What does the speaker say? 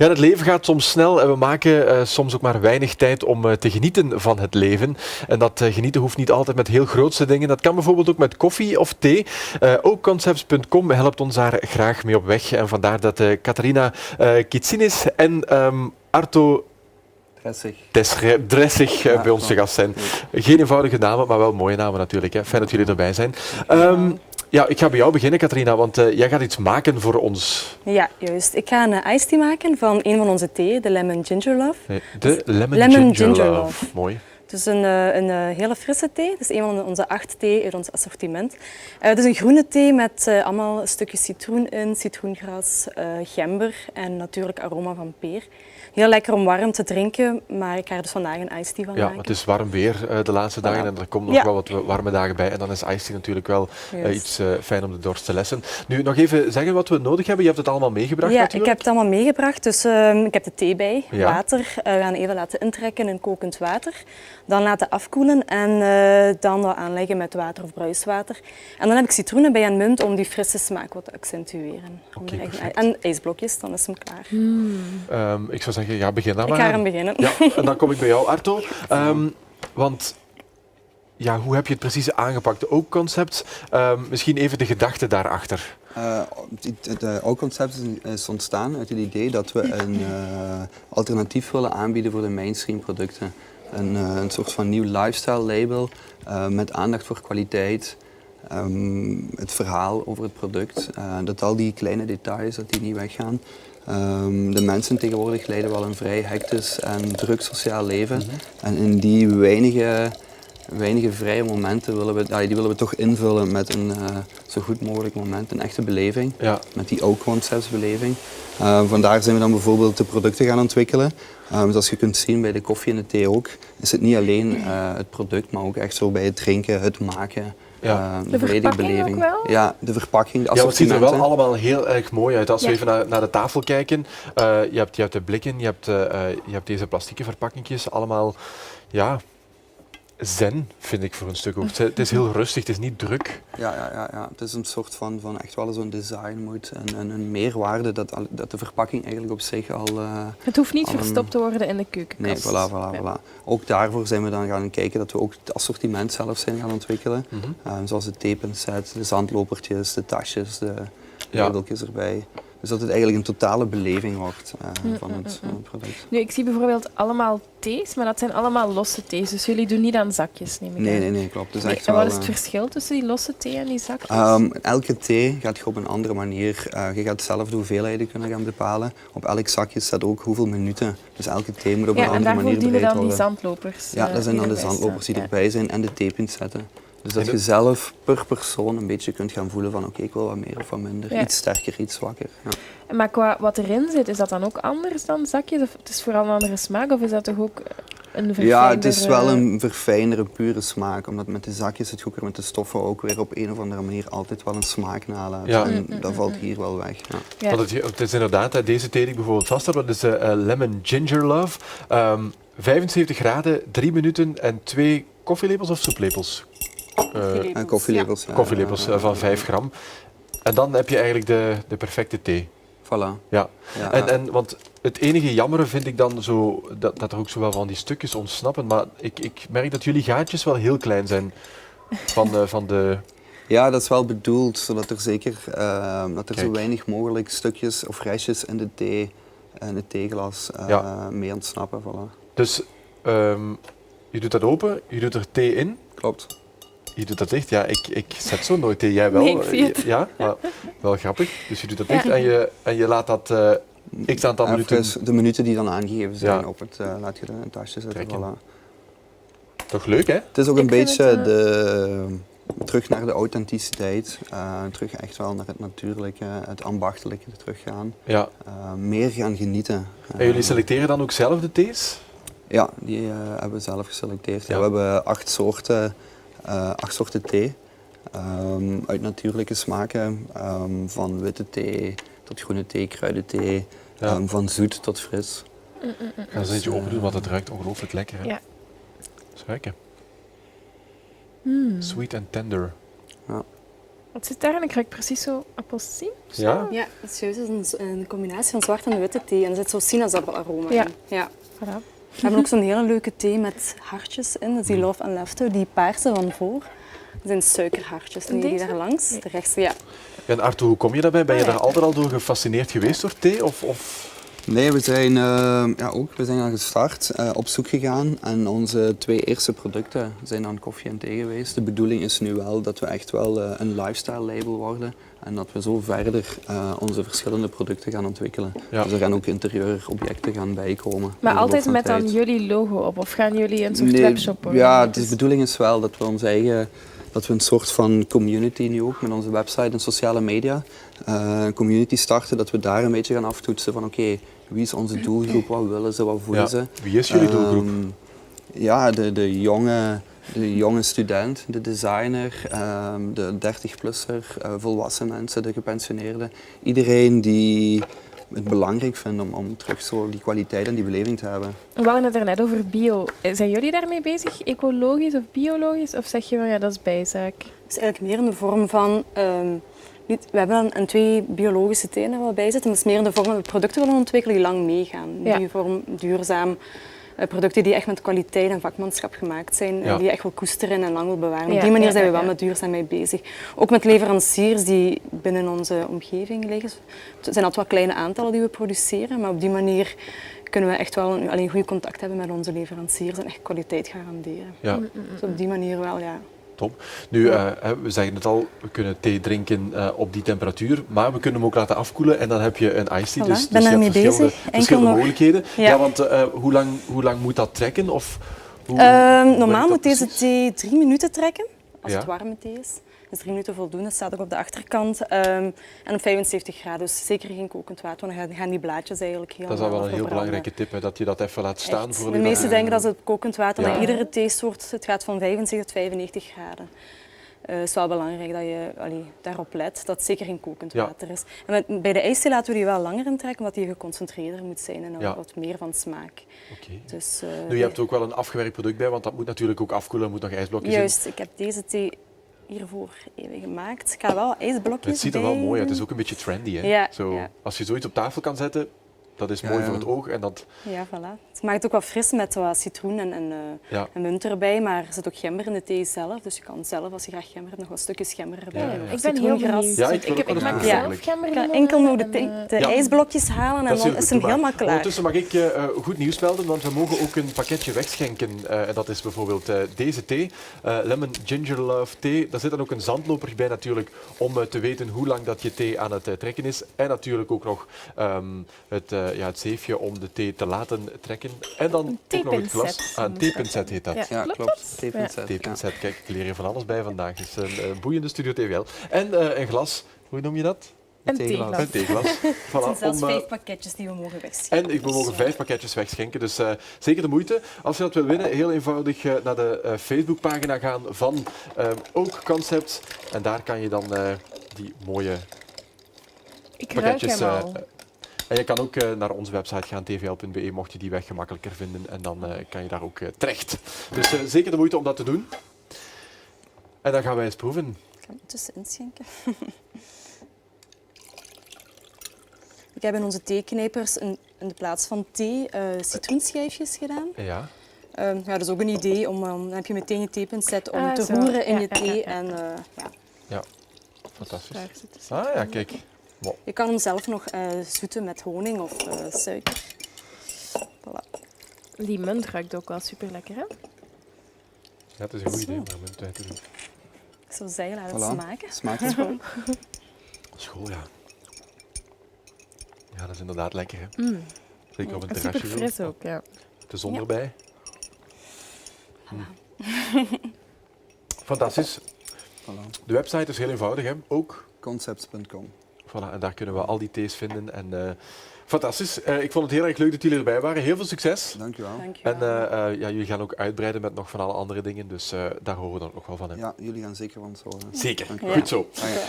Ja, het leven gaat soms snel en we maken soms ook maar weinig tijd om te genieten van het leven. En dat genieten hoeft niet altijd met heel grootste dingen. Dat kan bijvoorbeeld ook met koffie of thee. Oakconcepts.com helpt ons daar graag mee op weg. En vandaar dat Catharina Kitsinis en Arto Dressig bij ons te gast zijn. Geen eenvoudige namen, maar wel mooie namen natuurlijk. Hè. Fijn dat jullie erbij zijn. Ja, ik ga bij jou beginnen, Catharina, want jij gaat iets maken voor ons. Ja, juist. Ik ga een iced tea maken van een van onze thee, de Lemon Ginger Love. Nee, de Lemon Ginger Love. Mooi. Het is een hele frisse thee. Het is een van onze 8 thee uit ons assortiment. Het is een groene thee met allemaal stukjes citroen in, citroengras, gember en natuurlijk aroma van peer. Heel lekker om warm te drinken, maar ik ga er dus vandaag een iced tea van maken. Ja, het is warm weer de laatste dagen en er komen nog wel wat warme dagen bij. En dan is iced tea natuurlijk wel iets fijn om de dorst te lessen. Nu, nog even zeggen wat we nodig hebben. Je hebt het allemaal meegebracht natuurlijk? Ja, ik heb het allemaal meegebracht. Dus ik heb de thee bij, water. We gaan even laten intrekken in kokend water. Dan laten afkoelen en dan wat aanleggen met water of bruiswater. En dan heb ik citroenen bij en munt om die frisse smaak wat te accentueren. En ijsblokjes, dan is hem klaar. Ik zou zeggen, ja, begin dan maar. Ik ga hem beginnen. Ja, en dan kom ik bij jou, Arto. Want ja, hoe heb je het precies aangepakt? De Oak-concept, misschien even de gedachte daarachter. Het Oak-concept is ontstaan uit het idee dat we een alternatief willen aanbieden voor de mainstream producten. Een soort van nieuw lifestyle label met aandacht voor kwaliteit, het verhaal over het product, dat al die kleine details dat die niet weggaan. De mensen tegenwoordig leiden wel een vrij hectisch en druk sociaal leven. En in die weinige vrije momenten willen we toch invullen met een zo goed mogelijk moment, een echte beleving. Ja. Met die Oak-conceptsbeleving. Vandaar zijn we dan bijvoorbeeld de producten gaan ontwikkelen. Zoals je kunt zien bij de koffie en de thee ook, is het niet alleen het product, maar ook echt zo bij het drinken, het maken. Ja. De verpakking ook wel? Ja, de verpakking, de assortimenten. Ja, het ziet er wel allemaal heel erg mooi uit. Als we even naar de tafel kijken, je hebt de blikken, je hebt deze plastieke verpakkingjes, allemaal, ja, zen vind ik voor een stuk ook. Het is heel rustig, het is niet druk. Ja. Het is een soort van echt wel zo'n designmoed en een meerwaarde dat de verpakking eigenlijk op zich al... Het hoeft niet verstopt te worden in de keukenkast. Nee, voilà. Ook daarvoor zijn we dan gaan kijken dat we ook het assortiment zelf zijn gaan ontwikkelen. Zoals de tapeset, de zandlopertjes, de tasjes, de labeltjes erbij. Dus dat het eigenlijk een totale beleving wordt van het product. Nu, ik zie bijvoorbeeld allemaal thees, maar dat zijn allemaal losse thees. Dus jullie doen niet aan zakjes, neem ik aan. Nee, klopt. Dus echt en wat is het verschil tussen die losse thee en die zakjes? Elke thee gaat je op een andere manier. Je gaat zelf de hoeveelheden kunnen gaan bepalen. Op elk zakje staat ook hoeveel minuten. Dus elke thee moet op een andere manier bereid worden. En daarvoor dienen dan die zandlopers. Ja, dat zijn dan de zandlopers die erbij zijn en de theepincetten. Dus dat je zelf per persoon een beetje kunt gaan voelen van oké, ik wil wat meer of wat minder. Ja. Iets sterker, iets zwakker. Ja. Maar qua wat erin zit, is dat dan ook anders dan zakjes? Of het is vooral een andere smaak of is dat toch ook een verfijndere... Ja, het is wel een verfijndere, pure smaak. Omdat met de zakjes het ook met de stoffen ook weer op een of andere manier altijd wel een smaak nalaat. Ja. En dat valt hier wel weg. Ja. Want het is inderdaad, deze thee die ik bijvoorbeeld vast heb, dat is Lemon Ginger Love. 75 graden, 3 minuten en 2 koffielepels of soeplepels? Koffielepels. Ja. Koffielepels van 5 gram. En dan heb je eigenlijk de perfecte thee. Voilà. Ja. Want het enige jammere vind ik dan zo, dat er ook zo wel van die stukjes ontsnappen. Maar ik merk dat jullie gaatjes wel heel klein zijn van de... Ja, dat is wel bedoeld, zodat er zeker zo weinig mogelijk stukjes of restjes in de thee en het theeglas mee ontsnappen. Voilà. Dus je doet dat open, je doet er thee in. Klopt. Je doet dat dicht? Ja, ik zet zo nooit thee. Jij wel? Nee, ik zie het. Ja, maar wel grappig. Dus je doet dat dicht en je laat dat x aantal minuten... De minuten die dan aangegeven zijn op het laat je in een tasje zetten. Voilà. Toch leuk, hè? Het is ook een beetje terug naar de authenticiteit. Terug echt wel naar het natuurlijke, het ambachtelijke teruggaan. Ja. Meer gaan genieten. En jullie selecteren dan ook zelf de thees? Ja, die hebben we zelf geselecteerd. Ja. We hebben 8 soorten thee. Uit natuurlijke smaken. Van witte thee tot groene thee, kruidenthee. Van zoet tot fris. Ik ga eens een beetje open doen, want het ruikt ongelooflijk lekker. Hè? Ja. Eens ruiken. Sweet and tender. Ja. Wat zit daarin? Ik ruik precies zo appelsien. Ja? Ja, dat is juist een combinatie van zwarte en witte thee. En er zit zo'n sinaasappel-aroma Ja. in. Ja. Voilà. We hebben ook zo'n hele leuke thee met hartjes in. Dat is die Love and Laughter, die paarse van voor. Dat zijn suikerhartjes. En Die deze? daar langs, de rechts, ja. En Arto, hoe kom je daarbij? Ben je Ah, ja. daar altijd al door gefascineerd geweest door thee? Of... Nee, we zijn al gestart, op zoek gegaan en onze 2 eerste producten zijn dan koffie en thee geweest. De bedoeling is nu wel dat we echt wel een lifestyle label worden en dat we zo verder onze verschillende producten gaan ontwikkelen. Ja. Dus er gaan ook interieur-objecten gaan bijkomen. Maar in de loop altijd van met dan tijd. jullie logo op? Of gaan jullie een soort Nee, webshop worden? ja, de bedoeling is wel dat we ons eigen, dat we een soort van community nu ook met onze website en sociale media, een community starten, dat we daar een beetje gaan aftoetsen van oké, wie is onze doelgroep, wat willen ze, wat voelen Ja. ze. Wie is jullie doelgroep? Ja, de jonge student, de designer, de 30-plusser, volwassen mensen, de gepensioneerden. Iedereen die het belangrijk vindt om terug zo die kwaliteit en die beleving te hebben. We hadden het er net over bio. Zijn jullie daarmee bezig? Ecologisch of biologisch? Of zeg je van ja, dat is bijzaak? Het is eigenlijk meer in de vorm van... we hebben dan 2 biologische theeën waar we bij zitten. Dat is meer in de vorm dat we producten willen ontwikkelen die lang meegaan. Ja. Die vorm duurzaam. Producten die echt met kwaliteit en vakmanschap gemaakt zijn. Ja. Die je echt wil koesteren en lang wil bewaren. Ja, Op die manier ja, zijn we ja, wel ja. met duurzaamheid bezig. Ook met leveranciers die binnen onze omgeving liggen. Het zijn altijd wel kleine aantallen die we produceren. Maar op die manier kunnen we echt wel een goed contact hebben met onze leveranciers en echt kwaliteit garanderen. Ja. Dus op die manier wel, ja. Top. Nu, we zeggen het al, we kunnen thee drinken op die temperatuur, maar we kunnen hem ook laten afkoelen en dan heb je een iced tea. Voilà, Dus ik ben je hebt daarmee bezig. Enkel verschillende nog- mogelijkheden. Ja, Ja. want hoe lang moet dat trekken? Of hoe Normaal werkt dat moet deze precies? thee 3 minuten trekken, als Ja. het warme thee is. Dus 3 minuten voldoende, dat staat ook op de achterkant. En op 75 graden, dus zeker geen kokend water, want dan gaan die blaadjes eigenlijk helemaal Dat is al wel een heel verbranden. belangrijke tip, hè, dat je dat even laat staan. Echt. Voor De je meesten dat- denken dat het kokend water, Ja. maar iedere theesoort, het gaat van 75 tot 95 graden. Het is wel belangrijk dat je daarop let, dat het zeker geen kokend Ja. water is. En bij de ijsthee laten we die wel langer intrekken, omdat die geconcentreerder moet zijn en Ja. wat meer van smaak. Oké. Dus, Nu, je hebt er ook wel een afgewerkt product bij, want dat moet natuurlijk ook afkoelen, er moet nog ijsblokjes in. juist, ik heb deze thee hiervoor even gemaakt. Ik ga wel ijsblokjes Het ziet er wel bij mooi uit, het is doen. ook een beetje trendy. Hè? Ja, Zo, ja. Als je zoiets op tafel kan zetten, dat is mooi Ja, voor ja. het oog. En dat, Ja, voilà. Het maakt ook wat fris met wat citroen en ja. munt erbij, maar er zit ook gember in de thee zelf. Dus je kan zelf, als je graag gember hebt, nog wat stukjes gember erbij Ja, ja. doen. Of Ik ben heel citroengras. benieuwd. Ja, ik wil ook ik wel eens maak proeven zelf eigenlijk. gember Je kan limonade enkel nog en, de Ja. ijsblokjes halen en Dat is dan heel is goed, hem doe maar. helemaal klaar. Ondertussen mag ik goed nieuws melden, want we mogen ook een pakketje wegschenken. En dat is bijvoorbeeld deze thee, Lemon Ginger Love Thee. Daar zit dan ook een zandloper bij natuurlijk, om te weten hoe lang dat je thee aan het trekken is. En natuurlijk ook nog het zeefje om de thee te laten trekken. En dan ook nog het glas. theepincet Een noemt theepincet heet dat. Ja. Ja, Klopt klopt. dat? Theepincet, Theepincet, kijk, ik leer hier van alles bij vandaag. Het is een boeiende Studio TVL. En een glas, hoe noem je dat? Een theeglas. theeglas. Een theeglas. Het zijn Voilà, zelfs om, 5 pakketjes die we mogen wegschenken. en we mogen 5 pakketjes wegschenken, dus zeker de moeite. Als je dat wil winnen, heel eenvoudig naar de Facebookpagina gaan van Oak Concepts. En daar kan je dan die mooie Ik ruik pakketjes... hem al. en je kan ook naar onze website gaan, tvl.be, mocht je die weg gemakkelijker vinden. En dan kan je daar ook terecht. Dus zeker de moeite om dat te doen. En dan gaan wij eens proeven. Ik ga hem tussenin schenken. Ik heb in onze theeknijpers in de plaats van thee citroenschijfjes gedaan. Ja. Ja, dat is ook een idee, dan heb je meteen je theepincet om te zo. roeren in Ja, je ja, thee. ja. En, ja. Fantastisch. Daar zit de Ah ja, kijk. Wow. Je kan hem zelf nog zoeten met honing of suiker. Voilà. Die munt ruikt ook wel super lekker, hè? Ja, het is een goed idee om er munt uit te doen. Ik zou zeggen, laat het Voilà. smaken. Smaakt het wel? School, ja. Ja, dat is inderdaad lekker, hè. Zeker op een En terrasje super zo. fris ook, ja. De zon Ja. erbij. Fantastisch. Voilà. De website is heel eenvoudig, hè. Ook. Concepts.com. Voilà, en daar kunnen we al die thees vinden. En, fantastisch. Ik vond het heel erg leuk dat jullie erbij waren. Heel veel succes. Dankjewel. Dankjewel. En jullie gaan ook uitbreiden met nog van alle andere dingen. Dus daar horen we dan ook wel van. Hè. Ja, jullie gaan zeker van ons horen. Zeker. Dankjewel. Goed zo. Ah, ja.